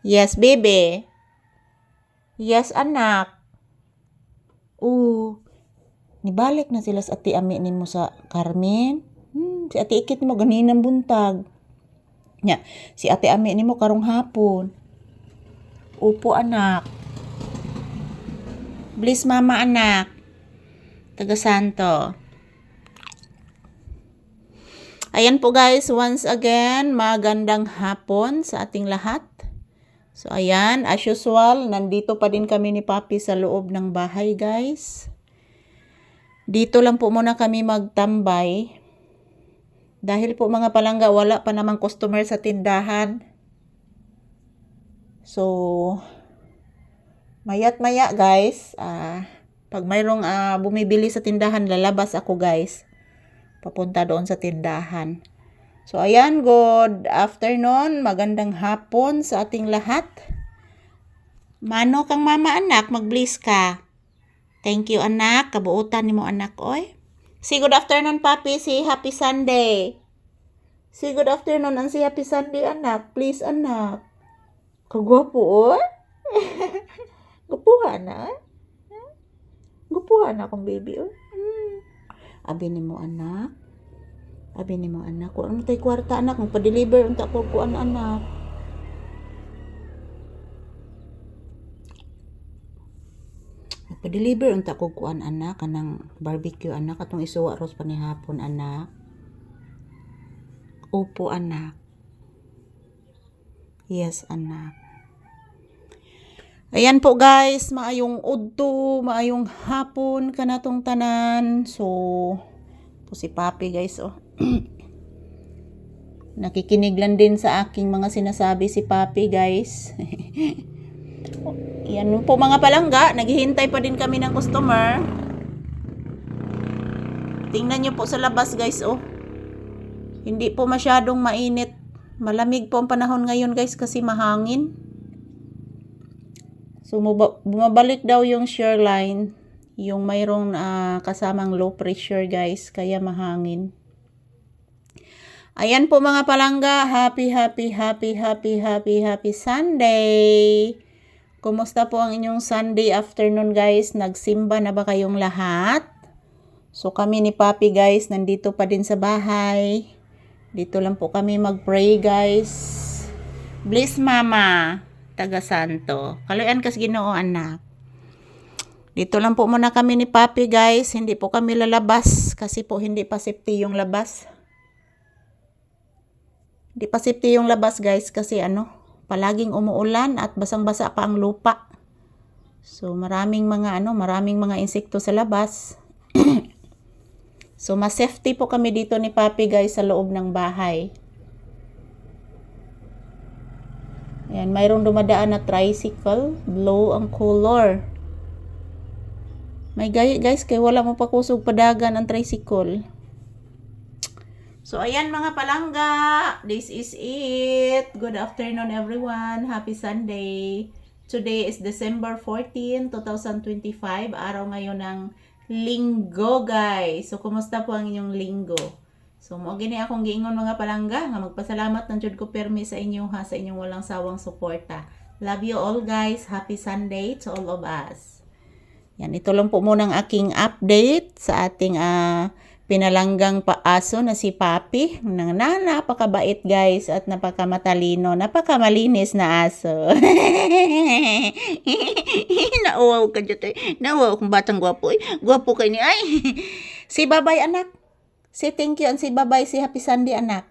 Yes, baby. Yes, anak. Nibalik na sila sa ati ami nimo sa Carmen. Si ati ikit mo ganinang buntag. Nya, si ati ami nimo karong hapon. Upo, anak. Bliss mama, anak. Taga Santo. Ayan po guys, once again, magandang hapon sa ating lahat. So ayan, as usual, nandito pa din kami ni Papi sa loob ng bahay guys. Dito lang po muna kami magtambay. Dahil po mga palangga, wala pa namang customer sa tindahan. So, mayat maya guys, pag mayroong bumibili sa tindahan, lalabas ako guys. Papunta doon sa tindahan. So, ayan, good afternoon, magandang hapon sa ating lahat. Mano kang mama anak, mag-bliss ka. Thank you anak, kabuutan ni mo anak, oy. Say good afternoon papi, say happy Sunday. Say good afternoon and say happy Sunday anak, please anak. Kagwapo, oy. Gupuha na, gupuha na akong baby, oy. Abi ni mo anak. Abi ni mo anak, kung ano tayo kwarta anak, magpa-deliver unta ko kuan anak. Magpa-deliver unta ko kuan anak, kanang barbecue anak, atong isuwa ros panihapon anak. Opo anak. Yes anak. Ayan po guys, maayong udto, maayong hapon kanatong tanan. So, po si Papi guys, oh. Nakikinig lang din sa aking mga sinasabi si Papi guys. Yan po mga palangga, naghihintay pa din kami ng customer. Tingnan nyo po sa labas guys, oh. Hindi po masyadong mainit. Malamig po ang panahon ngayon guys kasi mahangin. So bumabalik daw yung shear line, yung mayroong kasamang low pressure guys, kaya mahangin. Ayan po mga palangga, happy Sunday. Kumusta po ang inyong Sunday afternoon guys? Nagsimba na ba kayong lahat? So kami ni Papi guys, nandito pa din sa bahay. Dito lang po kami mag-pray guys. Bless mama, taga Santo. Kaluyan kas Ginoo anak. Dito lang po muna kami ni Papi guys. Hindi po kami lalabas kasi po hindi pa safety yung labas. Hindi pa safety yung labas guys kasi palaging umuulan at basang-basa pa ang lupa. So maraming mga insekto sa labas. So mas safety po kami dito ni Papi guys sa loob ng bahay. Ayan, mayroong dumadaan na tricycle, blue ang color. May gayi guys, kaya wala mo pa kusog padagan ang tricycle. So, ayan mga palangga, this is it. Good afternoon everyone. Happy Sunday. Today is December 14, 2025. Araw ngayon ng Linggo, guys. So, kumusta po ang inyong linggo? So, mo gini akong giingon mga palangga nga magpasalamat ng Jud ko permi sa inyo ha, sa inyong walang sawang suporta. Love you all guys. Happy Sunday to all of us. Yan, ito lang po muna ang aking update sa ating pinalanggang paaso na si Papi. Napakabait guys at napakamatalino, napakamalinis na aso. Nauwaw ka dyan. Nauwaw kung batang gwapo. Gwapo kayo ni ay. Si babay anak. Si thank you and si babay si Happy Sunday anak.